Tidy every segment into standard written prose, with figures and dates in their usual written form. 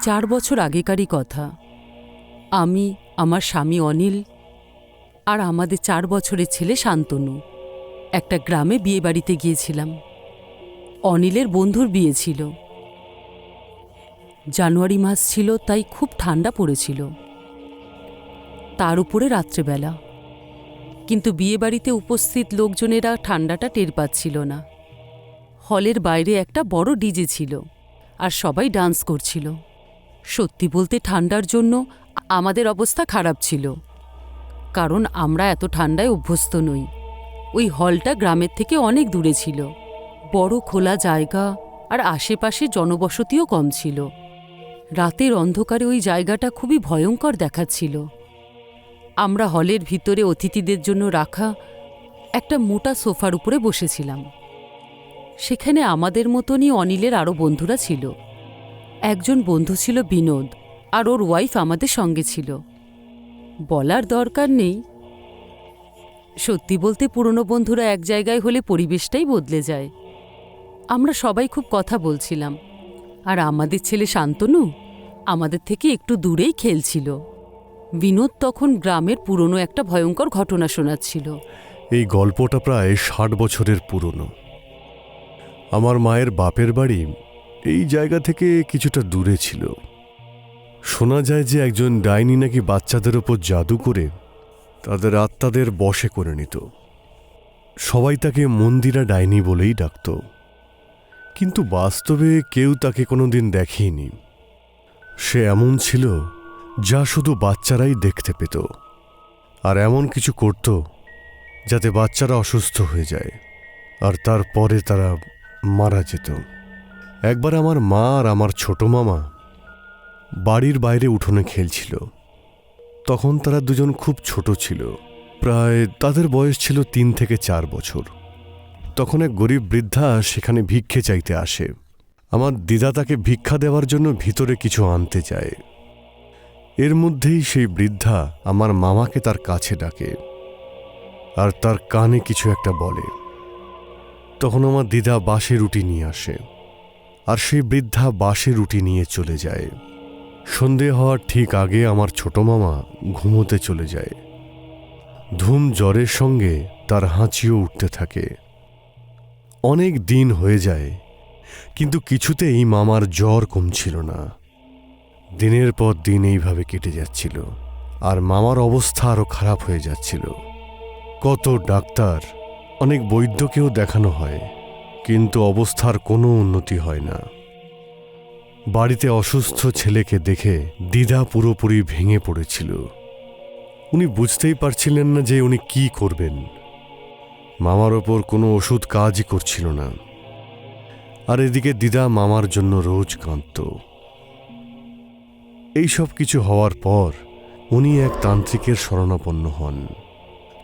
4 বছর আগেকারই কথা। আমি, আমার স্বামী অনিল আর আমাদের 4 বছরের ছেলে শান্তনু একটা গ্রামে বিয়েবাড়িতে গিয়েছিলাম। অনিলের বন্ধুর বিয়ে ছিল। জানুয়ারি মাস ছিল, তাই খুব ঠান্ডা পড়েছিল, তার উপরে রাত্রেবেলা। কিন্তু বিয়েবাড়িতে উপস্থিত লোকজনেরা ঠান্ডাটা টের পাচ্ছিল না। হলের বাইরে একটা বড় ডিজে ছিল আর সবাই ডান্স করছিল। সত্যি বলতে ঠান্ডার জন্য আমাদের অবস্থা খারাপ ছিল, কারণ আমরা এত ঠান্ডায় অভ্যস্ত নই। ওই হলটা গ্রামের থেকে অনেক দূরে ছিল, বড় খোলা জায়গা আর আশেপাশে জনবসতিও কম ছিল। রাতের অন্ধকারে ওই জায়গাটা খুবই ভয়ঙ্কর দেখাচ্ছিল। আমরা হলের ভিতরে অতিথিদের জন্য রাখা একটা মোটা সোফার উপরে বসেছিলাম। সেখানে আমাদের মতনই অনিলের আরও বন্ধুরা ছিল। একজন বন্ধু ছিল বিনোদ, আর ওর ওয়াইফ আমাদের সঙ্গে ছিল। বলার দরকার নেই, সত্যি বলতে পুরনো বন্ধুরা এক জায়গায় হলে পরিবেশটাই বদলে যায়। আমরা সবাই খুব কথা বলছিলাম, আর আমাদের ছেলে শান্তনু আমাদের থেকে একটু দূরেই খেলছিল। বিনোদ তখন গ্রামের পুরনো একটা ভয়ঙ্কর ঘটনা শোনাচ্ছিল। এই গল্পটা প্রায় 60 বছরের পুরনো। আমার মায়ের বাপের বাড়ি এই জায়গা থেকে কিছুটা দূরে ছিল। শোনা যায় যে একজন ডাইনি নাকি বাচ্চাদের ওপর জাদু করে তাদের আত্মাদের বশে করে নিত। সবাই তাকে মন্দিরা ডাইনি বলেই ডাকত, কিন্তু বাস্তবে কেউ তাকে কোনোদিন দেখেনি। সে এমন ছিল যা শুধু বাচ্চারাই দেখতে পেত, আর এমন কিছু করত যাতে বাচ্চারা অসুস্থ হয়ে যায়, আর তারপরে তারা মারা যেত। একবার আমার মা আর আমার ছোট মামা বাড়ির বাইরে উঠোনে খেলছিল। তখন তারা দুজন খুব ছোট ছিল, প্রায় তাদের বয়স ছিল 3 থেকে 4 বছর। তখন এক গরিব বৃদ্ধা সেখানে ভিক্ষে চাইতে আসে। আমার দিদা তাকে ভিক্ষা দেওয়ার জন্য ভিতরে কিছু আনতে যায়। এর মধ্যেই সেই বৃদ্ধা আমার মামাকে তার কাছে ডাকে আর তার কানে কিছু একটা বলে। তখন আমার দিদা বাঁশে রুটি নিয়ে আসে, আর সেই বৃদ্ধা বাঁশে রুটি নিয়ে চলে যায়। সন্ধে হওয়ার ঠিক আগে আমার ছোট মামা ঘুমোতে চলে যায়। ধুম জ্বরের সঙ্গে তার হাঁচিও উঠতে থাকে। অনেক দিন হয়ে যায়, কিন্তু কিছুতেই মামার জ্বর কমছিল না। দিনের পর দিন এইভাবে কেটে যাচ্ছিল, আর মামার অবস্থা আরও খারাপ হয়ে যাচ্ছিল। কত ডাক্তার, অনেক বৈদ্যকেও দেখানো হয়, কিন্তু অবস্থার কোনো উন্নতি হয় না। বাড়িতে অসুস্থ ছেলেকে দেখে দিদা পুরোপুরি ভেঙে পড়েছিল। উনি বুঝতেই পারছিলেন না যে উনি কি করবেন। মামার ওপর কোনো ওষুধ কাজই করছিল না, আর এদিকে দিদা মামার জন্য রোজ কাঁদত। এই সব কিছু হওয়ার পর উনি এক তান্ত্রিকের শরণাপন্ন হন।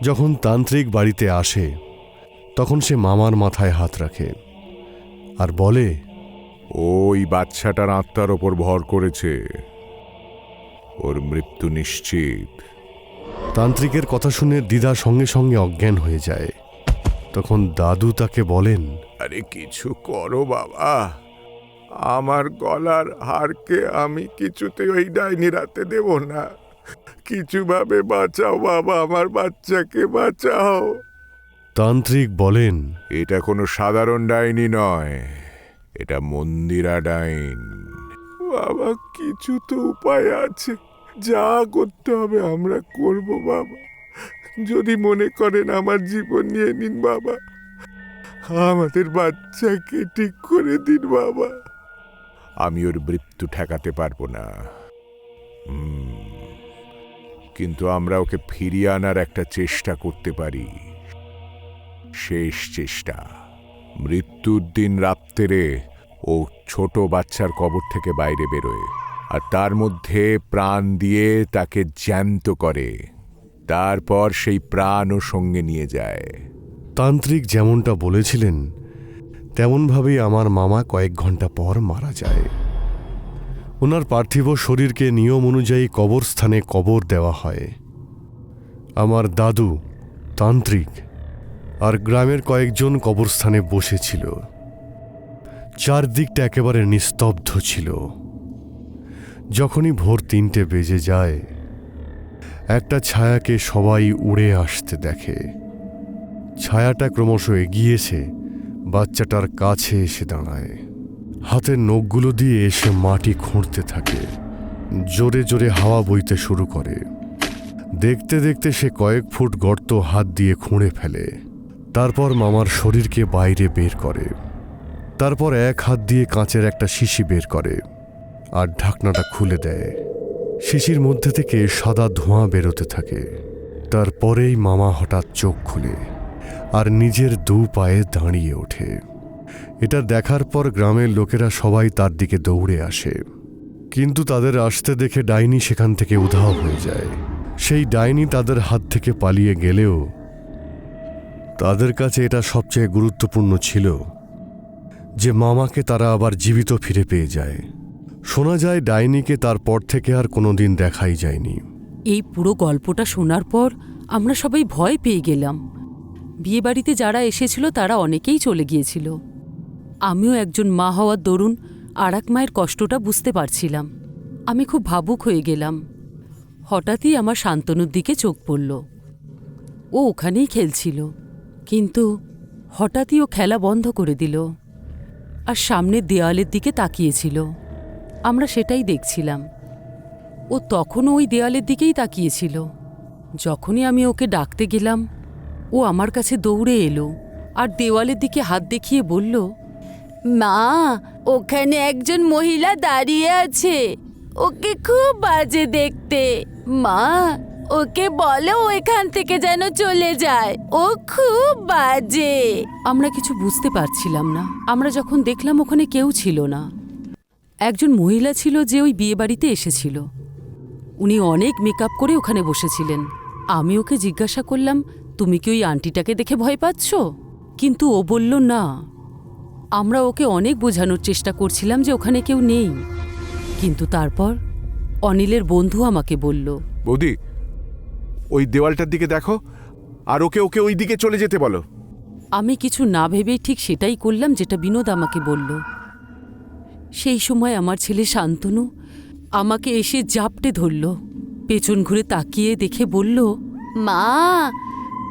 যখন তান্ত্রিক বাড়িতে আসে, তখন সে মামার মাথায় হাত রাখে আর বলে, ওই বাচ্চাটার আত্মার ওপর ভর করেছে, ওর মৃত্যু নিশ্চিত। তান্ত্রিকের কথা শুনে দিদা সঙ্গে সঙ্গে অজ্ঞান হয়ে যায়। তখন দাদু তাকে বলেন, আরে কিছু করো বাবা, আমার গলার হারকে আমি কিছুতে ওই ডাইনি রাতে দেব না। কিছুভাবে বাঁচাও বাবা, আমার বাচ্চাকে বাঁচাও। তান্ত্রিক বলেন, এটা কোনো সাধারণ ডাইনি নয়, এটা মন্দিরা ডাইন। বাবা কিছু তো উপায় আছে, যা করতে হবে আমরা করব বাবা। যদি মনে করেন আমার জীবন নিয়ে নিন বাবা, আমাদের বাচ্চাকে ঠিক করে দিন বাবা। আমি ওর মৃত্যু ঠেকাতে পারবো না, কিন্তু আমরা ওকে ফিরিয়ে আনার একটা চেষ্টা করতে পারি। শেষ চেষ্টা। মৃত্যুর দিন রাত্রে ও ছোট বাচ্চার কবর থেকে বাইরে বেরোয়, আর তার মধ্যে প্রাণ দিয়ে তাকে জ্যান্ত করে, তারপর সেই প্রাণ ও সঙ্গে নিয়ে যায়। তান্ত্রিক যেমনটা বলেছিলেন তেমনভাবেই আমার মামা কয়েক ঘন্টা পর মারা যায়। ওনার পার্থিব শরীরকে নিয়ম অনুযায়ী কবরস্থানে কবর দেওয়া হয়। আমার দাদু, তান্ত্রিক আর গ্রামের কয়েকজন কবরস্থানে বসেছিল। চারদিকটা একেবারে নিস্তব্ধ ছিল। যখনই ভোর 3টে বেজে যায়, একটা ছায়াকে সবাই উড়ে আসতে দেখে। ছায়াটা ক্রমশ এগিয়েছে, বাচ্চাটার কাছে এসে দাঁড়ায়। হাতের নখগুলো দিয়ে এসে মাটি খুঁড়তে থাকে। জোরে জোরে হাওয়া বইতে শুরু করে। দেখতে দেখতে সে কয়েক ফুট গর্ত হাত দিয়ে খুঁড়ে ফেলে। তারপর মামার শরীরকে বাইরে বের করে। তারপর এক হাত দিয়ে কাঁচের একটা শিশি বের করে আর ঢাকনাটা খুলে দেয়। শিশির মধ্যে থেকে সাদা ধোঁয়া বেরোতে থাকে। তারপরেই মামা হঠাৎ চোখ খুলে আর নিজের 2 পায়ে দাঁড়িয়ে ওঠে। এটা দেখার পর গ্রামের লোকেরা সবাই তার দিকে দৌড়ে আসে, কিন্তু তাদের আসতে দেখে ডাইনি সেখান থেকে উধাও হয়ে যায়। সেই ডাইনি তাদের হাত থেকে পালিয়ে গেলেও তাদের কাছে এটা সবচেয়ে গুরুত্বপূর্ণ ছিল যে মামাকে তারা আবার জীবিত ফিরে পেয়ে যায়। শোনা যায় ডাইনিকে তারপর থেকে আর কোনোদিন দেখাই যায়নি। এই পুরো গল্পটা শোনার পর আমরা সবাই ভয় পেয়ে গেলাম। বিয়েবাড়িতে যারা এসেছিল তারা অনেকেই চলে গিয়েছিল। আমিও একজন মা হওয়ার দরুন আর এক মায়ের কষ্টটা বুঝতে পারছিলাম। আমি খুব ভাবুক হয়ে গেলাম। হঠাৎই আমার শান্তনুর দিকে চোখ পড়ল। ও ওখানেই খেলছিল, কিন্তু হঠাৎই ও খেলা বন্ধ করে দিল আর সামনের দেওয়ালের দিকে তাকিয়েছিল। আমরা সেটাই দেখছিলাম। ও তখনও ওই দেওয়ালের দিকেই তাকিয়েছিল। যখনই আমি ওকে ডাকতে গেলাম, ও আমার কাছে দৌড়ে এলো আর দেওয়ালের দিকে হাত দেখিয়ে বলল, মা, ওখানে একজন মহিলা দাঁড়িয়ে আছে, ওকে খুব বাজে দেখতে। মা, ওকে বলো ও এখান থেকে যেন চলে যায়, ও খুব বাজে। আমরা কিছু বুঝতে পারছিলাম না। আমরা যখন দেখলাম ওখানে কেউ ছিল না। একজন মহিলা ছিল যে ওই বিয়েবাড়িতে এসেছিল। উনি অনেক মেকআপ করে ওখানে বসেছিলেন। আমি ওকে জিজ্ঞাসা করলাম, তুমি কি ওই আন্টিটাকে দেখে ভয় পাচ্ছ? কিন্তু ও বলল না। আমরা ওকে অনেক বোঝানোর চেষ্টা করছিলাম যে ওখানে কেউ নেই, কিন্তু তারপর অনিলের বন্ধু আমাকে বলল, বৌদি, ওই দেওয়ালটার দিকে দেখো আর ওকে ওকে ওই দিকে চলে যেতে বলো। আমি কিছু না ভেবেই ঠিক সেটাই করলাম যেটা বিনোদ আমাকে বলল। সেই সময় আমার ছেলে শান্তনু আমাকে এসে জাপটে ধরল। পেছন ঘুরে তাকিয়ে দেখে বলল, মা,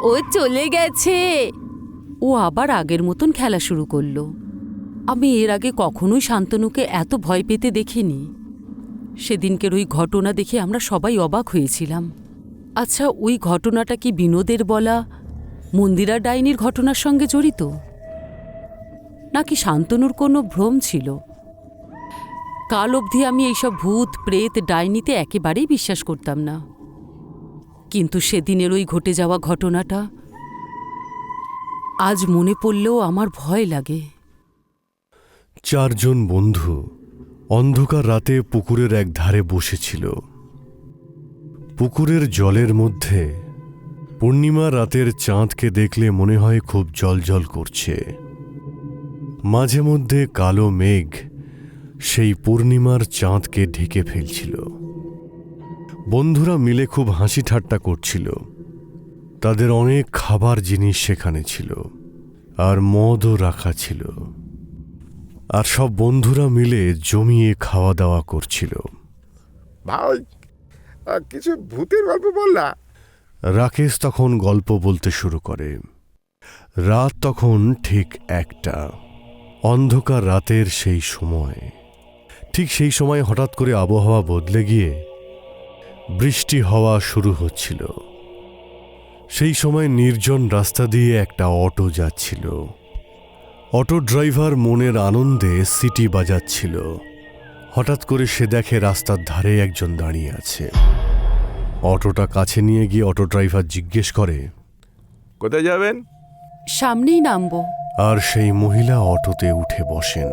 ও চলে গেছে। ও আবার আগের মতন খেলা শুরু করলো। আমি এর আগে কখনোই শান্তনুকে এত ভয় পেতে দেখিনি। সেদিনকের ওই ঘটনা দেখে আমরা সবাই অবাক হয়েছিলাম। আচ্ছা, ওই ঘটনাটা কি বিনোদের বলা মন্দিরা ডাইনির ঘটনার সঙ্গে জড়িত, নাকি শান্তনুর কোনো ভ্রম ছিল? কাল অবধি আমি এইসব ভূত প্রেত ডাইনিতে একেবারেই বিশ্বাস করতাম না, কিন্তু সেদিনের ওই ঘটে যাওয়া ঘটনাটা আজ মনে পড়লেও আমার ভয় লাগে। 4 জন বন্ধু অন্ধকার রাতে পুকুরের এক ধারে বসেছিল। পুকুরের জলের মধ্যে পূর্ণিমা রাতের চাঁদকে দেখলে মনে হয় খুব জ্বলজ্বল করছে। মাঝে মধ্যে কালো মেঘ সেই পূর্ণিমার চাঁদকে ঢেকে ফেলছিল। বন্ধুরা মিলে খুব হাসি ঠাট্টা করছিল। তাদের অনেক খাবার জিনিস সেখানে ছিল আর মদও রাখা ছিল, আর সব বন্ধুরা মিলে জমিয়ে খাওয়া দাওয়া করছিল। ভাই, কিছু ভূতের গল্প বল না। রাকেশ তখন গল্প বলতে শুরু করে। রাত তখন ঠিক 1টা। অন্ধকার রাতের সেই সময়, ঠিক সেই সময় হঠাৎ করে আবহাওয়া বদলে গিয়ে বৃষ্টি হওয়া শুরু হচ্ছিল। সেই সময় নির্জন রাস্তা দিয়ে একটা অটো যাচ্ছিল। অটো ড্রাইভার মনের আনন্দে সিটি বাজাচ্ছিল। হঠাৎ করে সে দেখে রাস্তার ধারে একজন দাঁড়িয়ে আছে। অটোটা কাছে নিয়ে গিয়ে অটো ড্রাইভার জিজ্ঞেস করে, কোথায় যাবেন? সামনেই নামবো। আর সেই মহিলা অটোতে উঠে বসেন।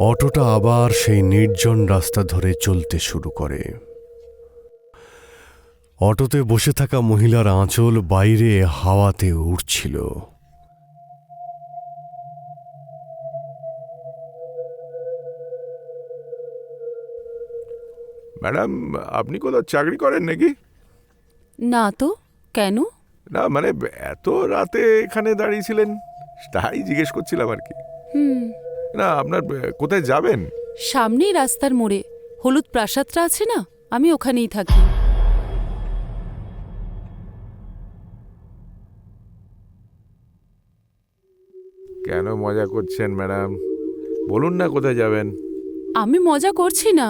অটোটা আবার সেই নির্জন রাস্তা ধরে চলতে শুরু করে। অটোতে বসে থাকা মহিলার আঁচল বাইরে হাওয়াতে উড়ছিল। ম্যাডাম, আপনি কোথাও চাকরি করেন নাকি? না তো, কেন? না মানে এত রাতে এখানে দাঁড়িয়েছিলেন, তাই জিজ্ঞেস করছিলাম আর কি। না, আপনার কোথায় যাবেন? সামনেই রাস্তার মোড়ে হলুদ প্রাসাদটা আছে না, আমি ওখানেই থাকি। কেন মজা করছেন ম্যাডাম? বলুন না কোথায় যাবেন। আমি মজা করছি না,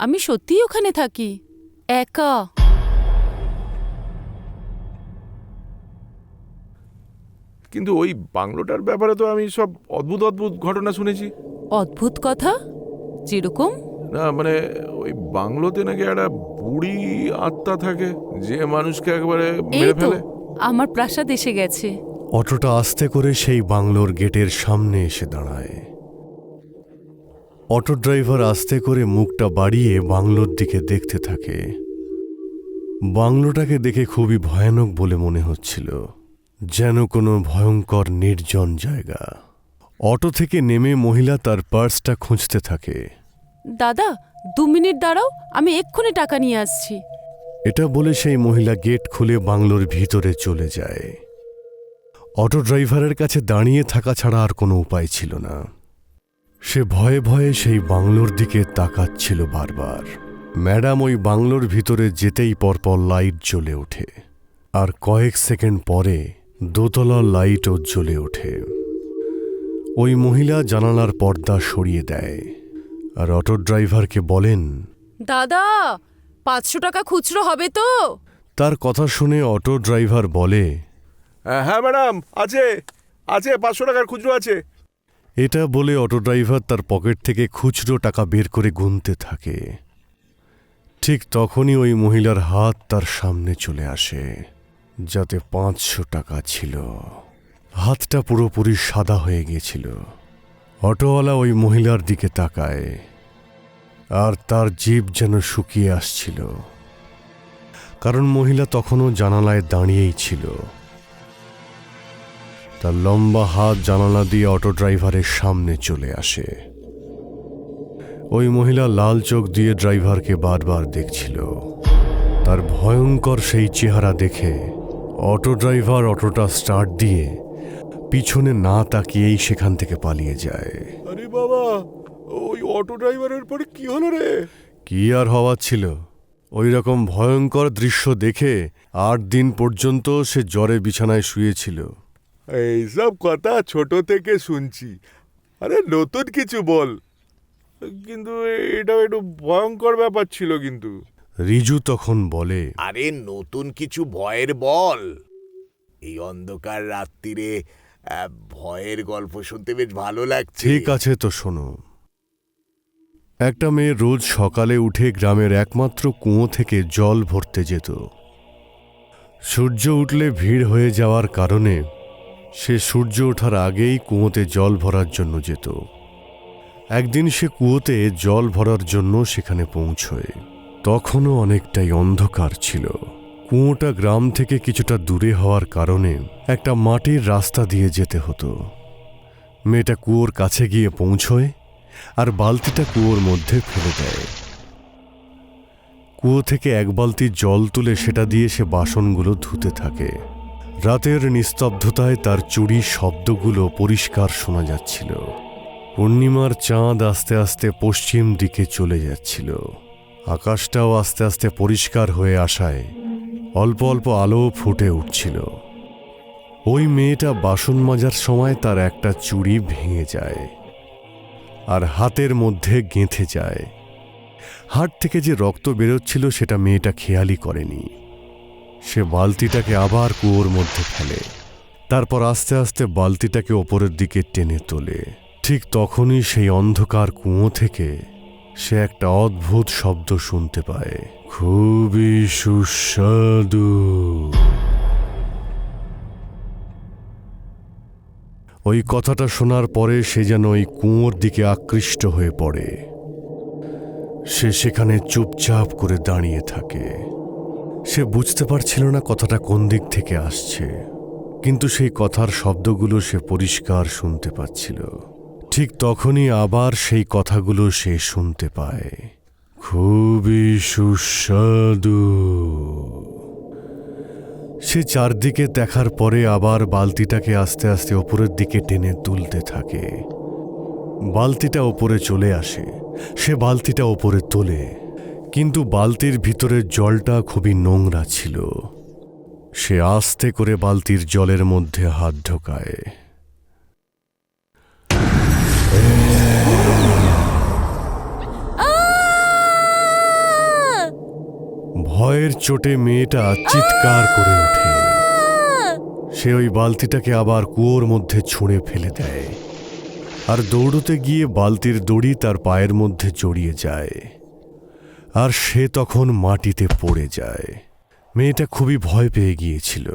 আমি সত্যিই ওখানে থাকি, একা। কিন্তু ওই বাংলোটার ব্যাপারে তো আমি সব অদ্ভুত অদ্ভুত ঘটনা শুনেছি। অদ্ভুত কথা যেরকম? না মানে ওই বাংলোতে নাকি একটা বুড়ি আত্মা থাকে যে মানুষকে একবারে এই মেরে তো ফেলে। আমার প্রাসাদ এসে গেছে। অটোটা আস্তে করে সেই বাংলোর গেটের সামনে এসে দাঁড়ায়। অটো ড্রাইভার আস্তে করে মুখটা বাড়িয়ে বাংলোর দিকে দেখতে থাকে। বাংলোটাকে দেখে খুবই ভয়ানক বলে মনে হচ্ছিল, যেন কোনো ভয়ঙ্কর নির্জন জায়গা। অটো থেকে নেমে মহিলা তার পার্সটা খুঁজতে থাকে। দাদা 2 মিনিট দাঁড়াও, আমি এক্ষুনি টাকা নিয়ে আসছি। এটা বলে সেই মহিলা গেট খুলে বাংলোর ভিতরে চলে যায়। অটো ড্রাইভারের কাছে দাঁড়িয়ে থাকা ছাড়া আর কোনো উপায় ছিল না। সে ভয়ে ভয়ে সেই বাংলোর দিকে তাকাচ্ছিল বারবার। ম্যাডাম ওই বাংলোর ভিতরে যেতেই পরপর লাইট জ্বলে ওঠে, আর কয়েক সেকেন্ড পরে দোতলার লাইটও জ্বলে ওঠে। ওই মহিলা জানালার পর্দা সরিয়ে দেয় আর অটো ড্রাইভারকে বলেন, দাদা 500 টাকা খুচরো হবে তো? তার কথা শুনে অটো ড্রাইভার বলে, হ্যাঁ ম্যাডাম, আছে আছে, 500 টাকার খুচরো আছে। এটা বলে অটো ড্রাইভার তার পকেট থেকে খুচরো টাকা বের করে গুনতে থাকে। ঠিক তখনই ওই মহিলার হাত তার সামনে চলে আসে, যাতে 500 টাকা ছিল। হাতটা পুরোপুরি সাদা হয়ে গিয়েছিল। অটোওয়ালা ওই মহিলার দিকে তাকায়, আর তার জিভ যেন শুকিয়ে আসছিল, কারণ মহিলা তখনও জানালায় দাঁড়িয়েই ছিল। তার লম্বা হাত জানালা দিয়ে অটো ড্রাইভারের সামনে চলে আসে। ওই মহিলা লাল চোখ দিয়ে ড্রাইভারকে বারবার দেখছিল। তার ভয়ঙ্কর সেই চেহারা দেখে অটো ড্রাইভার অটোটা স্টার্ট দিয়ে পিছনে না তাকিয়েই সেখান থেকে পালিয়ে যায়। আরে বাবা, ওই অটো ড্রাইভারের পরে কি হলো রে? কি আর হওয়ার ছিল, ওই রকম ভয়ঙ্কর দৃশ্য দেখে 8 দিন পর্যন্ত সে জ্বরে বিছানায় শুয়েছিল। এইসব কথা ছোট থেকে শুনছি, আরে নতুন কিছু বল। কিন্তু এটাও একটু ভয়ঙ্কর ব্যাপার ছিল কিন্তু। রিজু তখন বলে, আরে নতুন কিছু ভয়ের বল। এই অন্ধকার রাত্রিরে ভয়ের গল্প শুনতে বেশ ভালো লাগছে। ঠিক আছে তো শোনো। একটা মেয়ে রোজ সকালে উঠে গ্রামের একমাত্র কুয়ো থেকে জল ভরতে যেত। সূর্য উঠলে ভিড় হয়ে যাওয়ার কারণে সে সূর্য ওঠার আগেই কুয়োতে জল ভরার জন্য যেত। একদিন সে কুয়োতে জল ভরার জন্য সেখানে পৌঁছয়। তখনও অনেকটাই অন্ধকার ছিল। কুয়োটা গ্রাম থেকে কিছুটা দূরে হওয়ার কারণে একটা মাটির রাস্তা দিয়ে যেতে হতো। মেয়েটা কুয়োর কাছে গিয়ে পৌঁছয় আর বালতিটা কুয়োর মধ্যে ফেলে দেয়। কুয়ো থেকে 1 বালতি জল তুলে সেটা দিয়ে সে বাসনগুলো ধুতে থাকে। রাতের নিস্তব্ধতায় তার চুড়ির শব্দগুলো পরিষ্কার শোনা যাচ্ছিল। পূর্ণিমার চাঁদ আস্তে আস্তে পশ্চিম দিকে চলে যাচ্ছিল। আকাশটাও আস্তে আস্তে পরিষ্কার হয়ে আসায় অল্প অল্প আলো ফুটে উঠছিল। ওই মেয়েটা বাসন মাজার সময় তার একটা চুড়ি ভেঙে যায় আর হাতের মধ্যে গেঁথে যায়। হাত থেকে যে রক্ত বেরোচ্ছিল সেটা মেয়েটা খেয়ালই করেনি। সে বালতিটাকে আবার কুয়োর মধ্যে ফেলে, তারপর আস্তে আস্তে বালতিটাকে ওপরের দিকে টেনে তোলে। ঠিক তখনই সেই অন্ধকার কুয়ো থেকে সে একটা অদ্ভুত শব্দ শুনতে পায়, খুবই সুস্বাদু। ওই কথাটা শোনার পরে সে যেন ওই কুয়োর দিকে আকৃষ্ট হয়ে পড়ে। সে সেখানে চুপচাপ করে দাঁড়িয়ে থাকে। সে বুঝতে পারছিল না কথাটা কোন দিক থেকে আসছে, কিন্তু সেই কথার শব্দগুলো সে পরিষ্কার শুনতে পাচ্ছিল। ঠিক তখনই আবার সেই কথাগুলো সে শুনতে পায়, খুবই সুস্বাদু। সে চারদিকে দেখার পরে আবার বালতিটাকে আস্তে আস্তে ওপরের দিকে টেনে তুলতে থাকে। বালতিটা ওপরে চলে আসে সে বালতিটা ওপরে তোলে, কিন্তু বালতির ভিতরের জলটা খুবই নোংরা ছিল। সে আস্তে করে বালতির জলের মধ্যে হাত ঢোকায়। ভয়ের চোটে মেয়েটা চিৎকার করে ওঠে। সে ওই বালতিটাকে আবার কুয়োর মধ্যে ছুঁড়ে ফেলে দেয়, আর দৌড়তে গিয়ে বালতির দড়ি তার পায়ের মধ্যে জড়িয়ে যায়, আর সে তখন মাটিতে পড়ে যায়। মেয়েটা খুবই ভয় পেয়ে গিয়েছিল।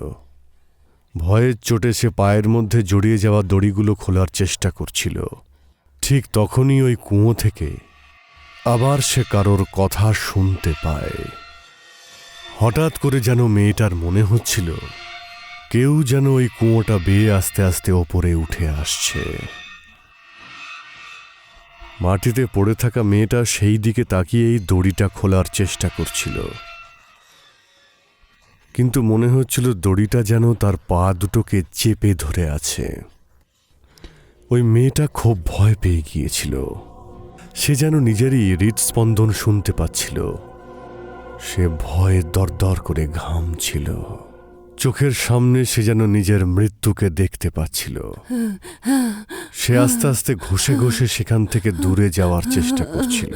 ভয়ের চোটে সে পায়ের মধ্যে জড়িয়ে যাওয়া দড়িগুলো খোলার চেষ্টা করছিল। ঠিক তখনই ওই কুয়ো থেকে আবার সে কারোর কথা শুনতে পায়। হঠাৎ করে যেন মেয়েটার মনে হচ্ছিল কেউ যেন ওই কুয়োটা বেয়ে আস্তে আস্তে ওপরে উঠে আসছে। মাটিতে পড়ে থাকা মেয়েটা সেই দিকে তাকিয়েই দড়িটা খোলার চেষ্টা করছিল, কিন্তু মনে হচ্ছিল দড়িটা যেন তার পা দুটোকে চেপে ধরে আছে। ওই মেয়েটা খুব ভয় পেয়ে গিয়েছিল। সে যেন নিজেরই হৃদস্পন্দন শুনতে পাচ্ছিল। সে ভয়ে দরদর করে ঘামছিল। চোখের সামনে সে যেন নিজের মৃত্যুকে দেখতে পাচ্ছিল। সে আস্তে আস্তে ঘষে ঘষে সেখান থেকে দূরে যাওয়ার চেষ্টা করছিল,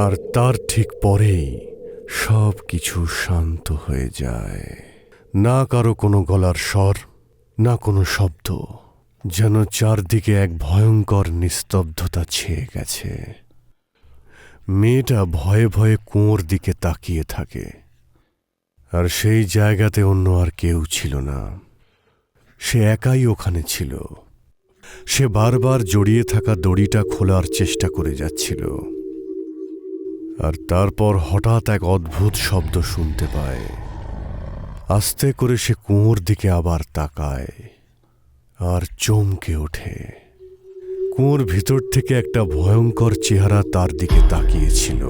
আর তার ঠিক পরেই সব কিছু শান্ত হয়ে যায়। না কারো কোনো গলার স্বর, না কোনো শব্দ, যেন চারদিকে এক ভয়ঙ্কর নিস্তব্ধতা ছেয়ে গেছে। মেয়েটা ভয়ে ভয়ে কুয়োর দিকে তাকিয়ে থাকে, আর সেই জায়গাতে অন্য আর কেউ ছিল না। সে একাই ওখানে ছিল। সে বারবার জড়িয়ে থাকা দড়িটা খোলার চেষ্টা করে যাচ্ছিল, আর তারপর হঠাৎ এক অদ্ভুত শব্দ শুনতে পায়। আস্তে করে সে কুয়োর দিকে আবার তাকায়, আর চমকে ওঠে। কুয়োর ভিতর থেকে একটা ভয়ঙ্কর চেহারা তার দিকে তাকিয়েছিল।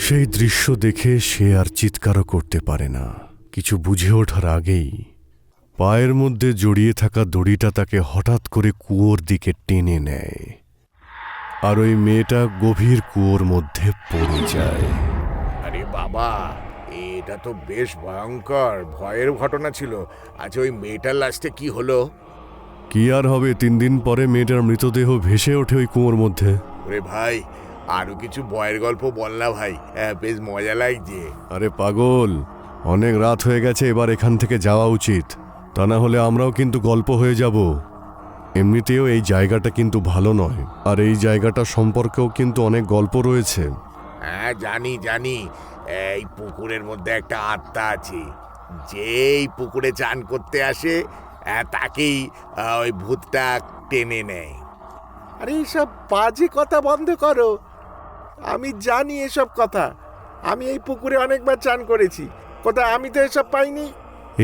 সেই দৃশ্য দেখে সে আর চিৎকারও করতে পারে না। কিছু বুঝে ওঠার আগেই পায়ের মধ্যে জড়িয়ে থাকা দড়িটা তাকে হঠাৎ করে কুয়োর দিকে টেনে নেয়, আর ওই মেয়েটা গভীর কুয়োর মধ্যে পড়ে যায়। আরে বাবা, এটা তো বেশ ভয়ঙ্কর ভয়ের ঘটনা ছিল। আচ্ছা, ওই মেয়েটার লাস্টে কি হলো? কি আর হবে, 3 দিন পরে মেয়েটার মৃতদেহ ভেসে ওঠে ওই কুয়োর মধ্যে। ওরে ভাই, আরো কিছু ভয়ের গল্প বল না ভাই, বেশ মজা লাগছে। আরে পাগল, অনেক রাত হয়ে গেছে, এবার এখান থেকে যাওয়া উচিত, তা না হলে আমরাও কিন্তু গল্প হয়ে যাব। এমনিতেও এই জায়গাটা কিন্তু ভালো নয়, আর এই জায়গাটা সম্পর্কেও কিন্তু অনেক গল্প রয়েছে। হ্যাঁ জানি জানি, এই পুকুরের মধ্যে একটা আত্মা আছে। যেই পুকুরে চান করতে আসে তাকেই ওই ভূতটা টেনে নেয়। আরে এইসব বাজে কথা বন্ধ করো। আমি জানি এসব কথা, আমি এই পুকুরে অনেকবার চান করেছি, কোথায় আমি তো এসব পাইনি।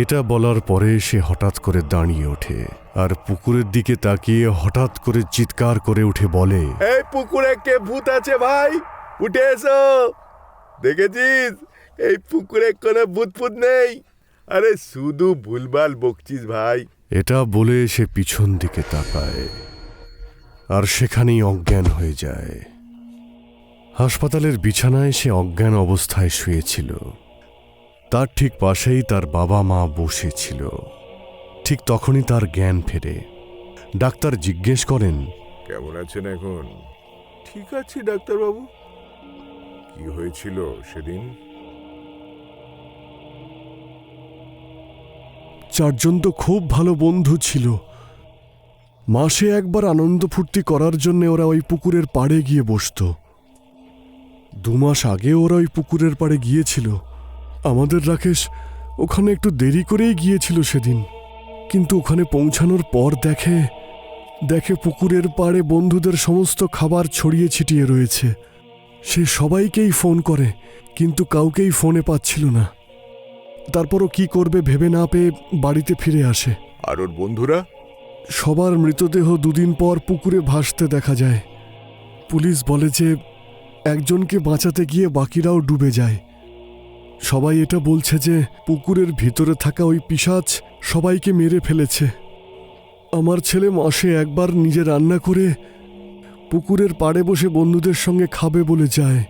এটা বলার পরে সে হঠাৎ করে দাঁড়িয়ে ওঠে, আর পুকুরের দিকে তাকিয়ে হঠাৎ করে চিৎকার করে উঠে বলে, এই পুকুরে কে ভূত আছে ভাই? উঠে এসো। দেখেছিস, এই পুকুরে কোনো ভূত ফুত নেই। আরে শুধু ভুলভাল বকছিস ভাই। এটা বলে সে পিছন দিকে তাকায়, আর সেখানেই অজ্ঞান হয়ে যায়। হাসপাতালের বিছানায় সে অজ্ঞান অবস্থায় শুয়েছিল। তার ঠিক পাশেই তার বাবা মা বসেছিল। ঠিক তখনই তার জ্ঞান ফেরে। ডাক্তার জিজ্ঞেস করেন, কেমন আছেন এখন? ঠিক আছি ডাক্তারবাবু। কি হয়েছিল সেদিন? 4 জন তো খুব ভালো বন্ধু ছিল। মাসে একবার আনন্দ ফুর্তি করার জন্য ওরা ওই পুকুরের পাড়ে গিয়ে বসতো। 2 মাস আগে ওরা ওই পুকুরের পাড়ে গিয়েছিল। আমাদের রাকেশ ওখানে একটু দেরি করেই গিয়েছিল সেদিন, কিন্তু ওখানে পৌঁছানোর পর দেখে পুকুরের পাড়ে বন্ধুদের সমস্ত খাবার ছড়িয়ে ছিটিয়ে রয়েছে। সে সবাইকেই ফোন করে, কিন্তু কাউকেই ফোনে পাচ্ছিল না। তারপরও কি করবে ভেবে না পেয়ে বাড়িতে ফিরে আসে। আর ওর বন্ধুরা? সবার মৃতদেহ 2 দিন পর পুকুরে ভাসতে দেখা যায়। পুলিশ বলে যে একজনকে বাঁচাতে গিয়ে বাকিরাও ডুবে যায়। সবাই এটা বলছে যে পুকুরের ভিতরে থাকা ওই পিশাচ সবাইকে মেরে ফেলেছে। আমার ছেলে মাসে একবার নিজে রান্না করে পুকুরের পাড়ে বসে বন্ধুদের সঙ্গে খাবে বলে যায়।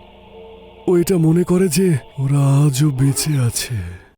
ও এটা মনে করে যে ওরা আজও বেঁচে আছে।